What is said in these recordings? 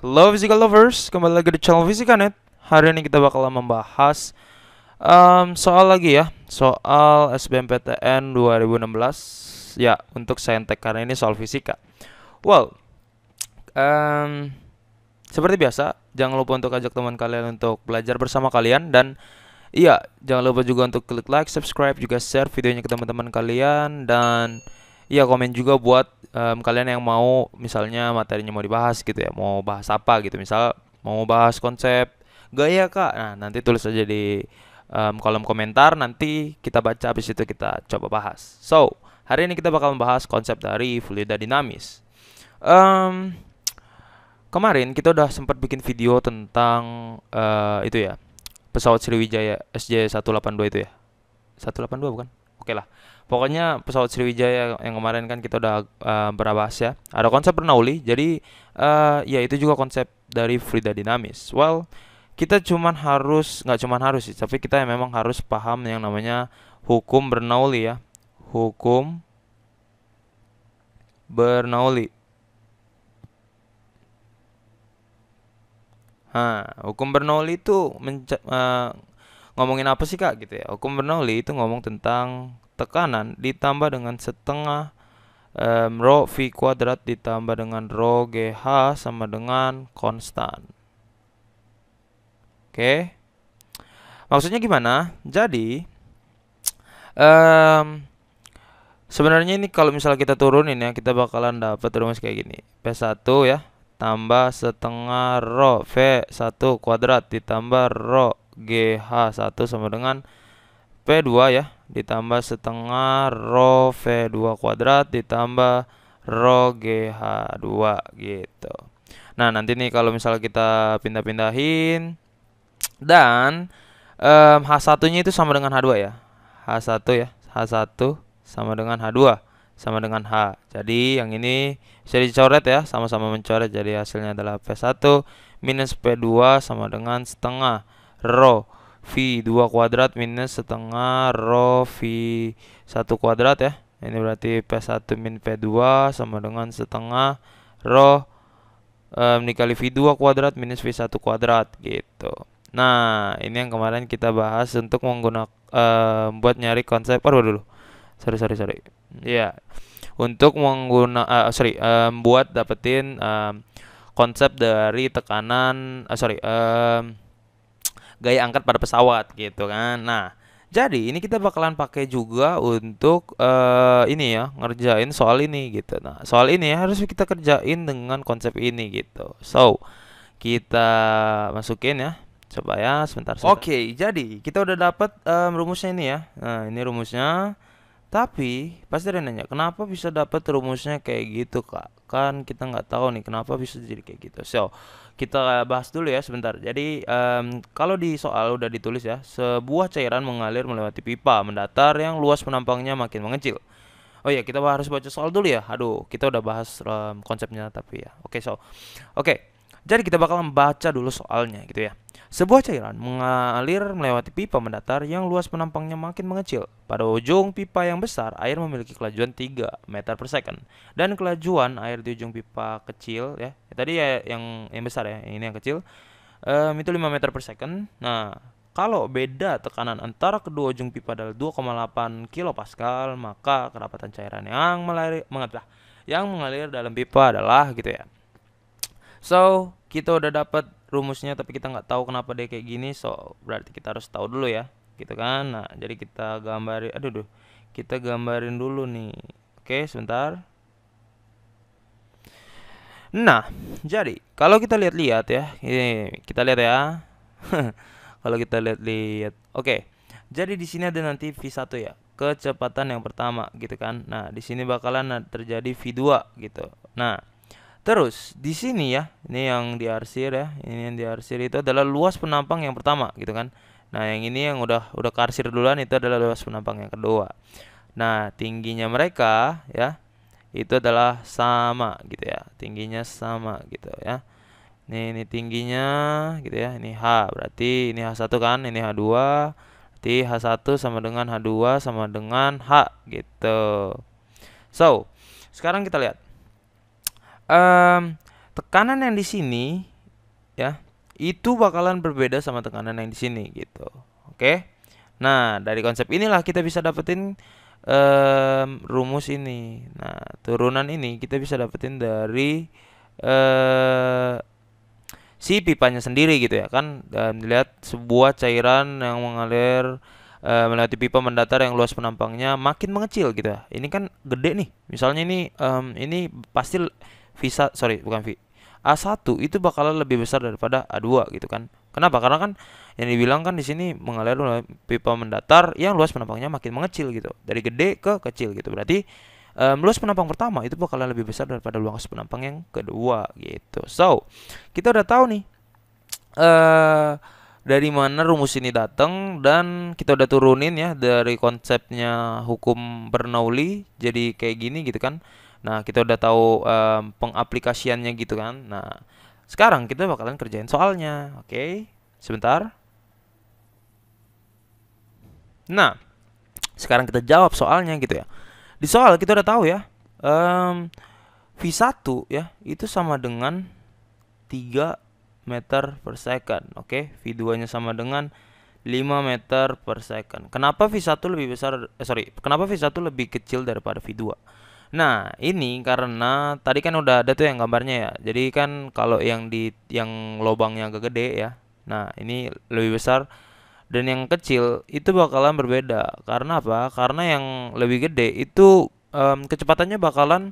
Hello Physical Lovers, kembali lagi di channel Fisikanet. Hari ini kita bakal membahas soal lagi ya, soal SBMPTN 2016. Ya, untuk Saintek karena ini soal fisika. Well, em, seperti biasa, jangan lupa untuk ajak teman kalian untuk belajar bersama kalian. Dan iya, jangan lupa juga untuk klik like, subscribe, juga share videonya ke teman-teman kalian. Dan iya, komen juga buat kalian yang mau, misalnya materinya mau dibahas gitu ya, mau bahas apa gitu. Misal mau bahas konsep gaya kak, nah nanti tulis aja di kolom komentar. Nanti kita baca, habis itu kita coba bahas. So, hari ini kita bakal membahas konsep dari fluida dinamis. Em, Kemarin kita udah sempat bikin video tentang itu ya, pesawat Sriwijaya SJ182 itu ya. 182 bukan? Oke lah. Pokoknya pesawat Sriwijaya yang kemarin kan kita udah pernah bahas ya. Ada konsep Bernoulli. Jadi ya itu juga konsep dari fluida dinamis. Well, kita nggak cuman harus sih, tapi kita memang harus paham yang namanya hukum Bernoulli ya. Hukum Bernoulli. Hukum Bernoulli itu ngomongin apa sih kak gitu ya? Hukum Bernoulli itu ngomong tentang tekanan ditambah dengan setengah rho v kuadrat ditambah dengan rho gh sama dengan konstan. Oke, maksudnya gimana? Jadi em, sebenarnya ini kalau misalnya kita turunin ya, kita bakalan dapat rumus kayak gini. P1 ya tambah setengah rho V1 kuadrat ditambah rho GH1 sama dengan P2 ya ditambah setengah rho V2 kuadrat ditambah rho GH2 gitu. Nah, nanti nih kalau misalnya kita pindah-pindahin dan H1-nya itu sama dengan H2 ya. H1 ya. H1 sama dengan H2 sama dengan H. Jadi yang ini bisa dicoret ya, sama-sama mencoret. Jadi hasilnya adalah P1 minus P2 sama dengan setengah rho V2 kuadrat minus setengah rho V1 kuadrat ya. Ini berarti P1 min P2 sama dengan setengah rho dikali V2 kuadrat minus V1 kuadrat gitu. Nah, ini yang kemarin kita bahas untuk menggunakan buat nyari konsep. Aduh dulu. Sorry. Ya, untuk buat dapetin konsep dari tekanan gaya angkat pada pesawat gitu kan. Nah, jadi ini kita bakalan pakai juga untuk ini ya, ngerjain soal ini gitu. Nah, soal ini harus kita kerjain dengan konsep ini gitu. So, kita masukin ya. Coba ya, sebentar. Oke, jadi kita udah dapat rumusnya ini ya. Nah, ini rumusnya. Tapi pasti ada yang nanya, kenapa bisa dapat rumusnya kayak gitu kak? Kan kita nggak tahu nih kenapa bisa jadi kayak gitu. So, kita bahas dulu ya sebentar. Jadi kalau di soal udah ditulis ya, sebuah cairan mengalir melewati pipa mendatar yang luas penampangnya makin mengecil. Oh iya, kita harus baca soal dulu ya. Aduh, kita udah bahas konsepnya tapi ya. Oke. Jadi kita bakal membaca dulu soalnya gitu ya. Sebuah cairan mengalir melewati pipa mendatar yang luas penampangnya makin mengecil. Pada ujung pipa yang besar, air memiliki kelajuan 3 meter per second. Dan kelajuan air di ujung pipa kecil ya. Tadi ya yang besar ya, ini yang kecil. Itu 5 meter per second. Nah, kalau beda tekanan antara kedua ujung pipa adalah 2,8 kilopascal, maka kerapatan cairan yang mengalir dalam pipa adalah gitu ya. So, kita udah dapat rumusnya tapi kita nggak tahu kenapa dia kayak gini. So, berarti kita harus tahu dulu ya, gitu kan. Nah, jadi kita gambarin, kita gambarin dulu nih. Oke, sebentar. Nah, jadi kalau kita lihat-lihat ya, ini kita lihat ya. Kalau kita lihat-lihat, oke. Jadi di sini ada nanti V1 ya, kecepatan yang pertama gitu kan. Nah, di sini bakalan terjadi V2 gitu. Nah, terus di sini ya, ini yang diarsir ya, ini yang diarsir itu adalah luas penampang yang pertama gitu kan. Nah, yang ini yang udah kearsir duluan itu adalah luas penampang yang kedua. Nah, tingginya mereka ya itu adalah sama gitu ya, tingginya sama gitu ya. Ini tingginya gitu ya, ini H, berarti ini H1 kan, ini H2, berarti H1 sama dengan H2 sama dengan H gitu. So, sekarang kita lihat. tekanan yang di sini ya itu bakalan berbeda sama tekanan yang di sini gitu. Oke. Nah, dari konsep inilah kita bisa dapetin rumus ini. Nah, turunan ini kita bisa dapetin dari si pipanya sendiri gitu ya kan. Dilihat sebuah cairan yang mengalir melewati pipa mendatar yang luas penampangnya makin mengecil gitu ya. Ini kan gede nih. Misalnya ini pasti bukan V. A1 itu bakalan lebih besar daripada A2 gitu kan. Kenapa? Karena kan yang dibilang kan di sini mengalir melalui pipa mendatar yang luas penampangnya makin mengecil gitu. Dari gede ke kecil gitu. Berarti luas penampang pertama itu bakalan lebih besar daripada luas penampang yang kedua gitu. So, kita udah tahu nih eh dari mana rumus ini datang dan kita udah turunin ya dari konsepnya hukum Bernoulli jadi kayak gini gitu kan. Nah, kita udah tahu pengaplikasiannya gitu kan. Nah, sekarang kita bakalan kerjain soalnya. Oke, sebentar. Nah, sekarang kita jawab soalnya gitu ya. Di soal kita udah tahu ya. V1 ya, itu sama dengan 3 meter per second. Oke, V2-nya sama dengan 5 meter per second. Kenapa V1 lebih besar? Kenapa V1 lebih kecil daripada V2? Nah, ini karena tadi kan udah ada tuh yang gambarnya ya. Jadi kan kalau yang lubangnya agak gede ya. Nah, ini lebih besar dan yang kecil itu bakalan berbeda. Karena apa? Karena yang lebih gede itu kecepatannya bakalan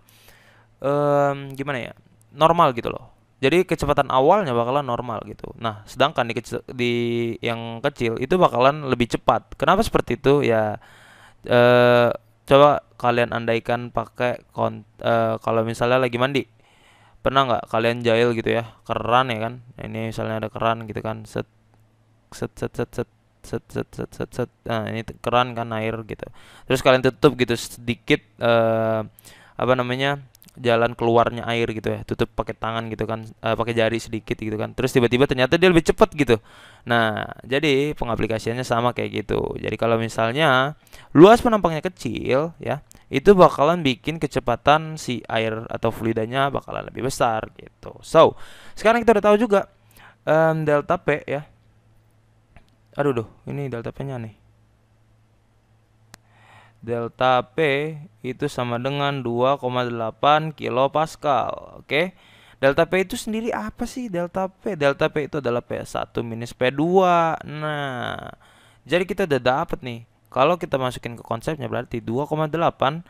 gimana ya? Normal gitu loh. Jadi kecepatan awalnya bakalan normal gitu. Nah, sedangkan di yang kecil itu bakalan lebih cepat. Kenapa seperti itu? Ya eh coba kalian andaikan pakai kalau misalnya lagi mandi. Pernah nggak kalian jahil gitu ya? Keran ya kan? Nah, ini misalnya ada keran gitu kan. Set set set set set set set set set, set. Nah, ini keran kan air gitu. Terus kalian tutup gitu sedikit apa namanya? Jalan keluarnya air gitu ya, tutup pakai tangan gitu kan, pakai jari sedikit gitu kan, terus tiba-tiba ternyata dia lebih cepat gitu. Nah, jadi pengaplikasiannya sama kayak gitu. Jadi kalau misalnya luas penampangnya kecil ya, itu bakalan bikin kecepatan si air atau fluidanya bakalan lebih besar gitu. So, sekarang kita udah tahu juga delta P ya. Aduh duh, ini delta P-nya nih. Delta P itu sama dengan 2,8 kilopascal. Oke. Delta P itu sendiri apa sih delta P? Delta P itu adalah P1 minus P2. Nah, jadi kita udah dapet nih. Kalau kita masukin ke konsepnya berarti 2,8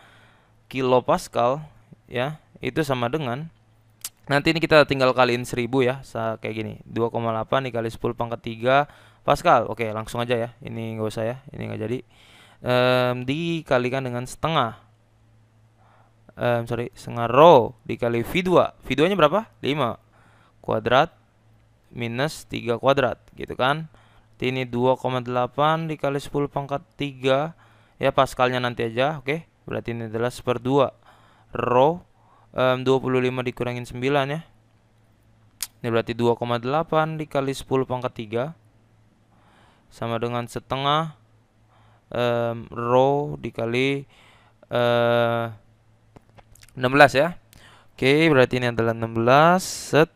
kilopascal ya, itu sama dengan nanti ini kita tinggal kaliin 1000 ya, kayak gini. 2,8 dikali 10 pangkat 3 Pascal. Oke, langsung aja ya. Ini nggak usah ya. Ini nggak jadi. Dikalikan dengan setengah setengah rho dikali V2. V2 nya berapa? 5 kuadrat minus 3 kuadrat gitu kan. Ini 2,8 dikali 10 pangkat 3 ya, paskalnya nanti aja. Oke, berarti ini adalah 1/2 rho 25 dikurangin 9 ya. Ini berarti 2,8 dikali 10 pangkat 3 sama dengan setengah rho dikali 16 ya. Oke, berarti ini adalah 16 set.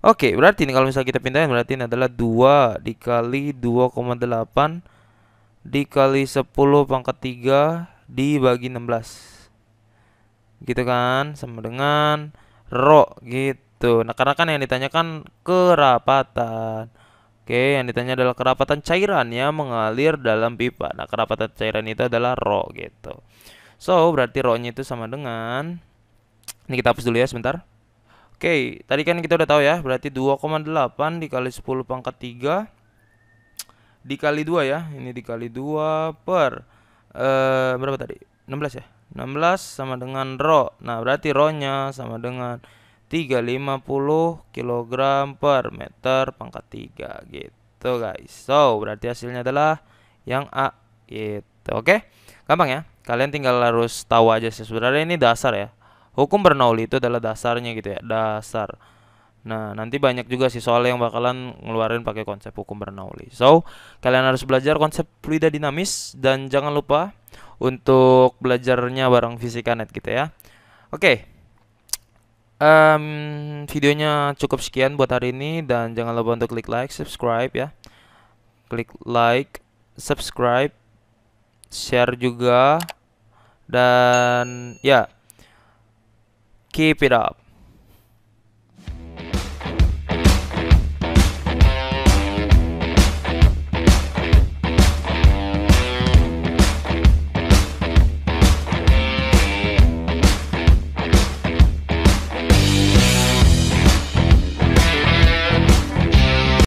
Oke, berarti ini kalau misalnya kita pindahin berarti ini adalah 2 dikali 2,8 dikali 10 pangkat 3 dibagi 16. Gitu kan, sama dengan rho gitu. Nah, karena kan yang ditanyakan kerapatan. Oke, yang ditanya adalah kerapatan cairan yang mengalir dalam pipa. Nah, kerapatan cairan itu adalah rho gitu. So, berarti rho-nya itu sama dengan, ini kita hapus dulu ya sebentar. Oke, tadi kan kita udah tahu ya, berarti 2,8 dikali 10 pangkat 3 dikali 2 ya. Ini dikali 2 per berapa tadi? 16 ya. 16 sama dengan rho. Nah, berarti rho-nya sama dengan 350 kg per meter pangkat 3 gitu guys. So, berarti hasilnya adalah yang A gitu. Oke, gampang ya. Kalian tinggal harus tahu aja sih. Sebenarnya ini dasar ya. Hukum Bernoulli itu adalah dasarnya gitu ya, dasar. Nah, nanti banyak juga sih soal yang bakalan ngeluarin pakai konsep hukum Bernoulli. So, kalian harus belajar konsep fluida dinamis dan jangan lupa untuk belajarnya bareng Fisikanet gitu ya. Oke. videonya cukup sekian buat hari ini, dan jangan lupa untuk klik like, subscribe ya. Klik like, subscribe, share juga, dan ya, keep it up.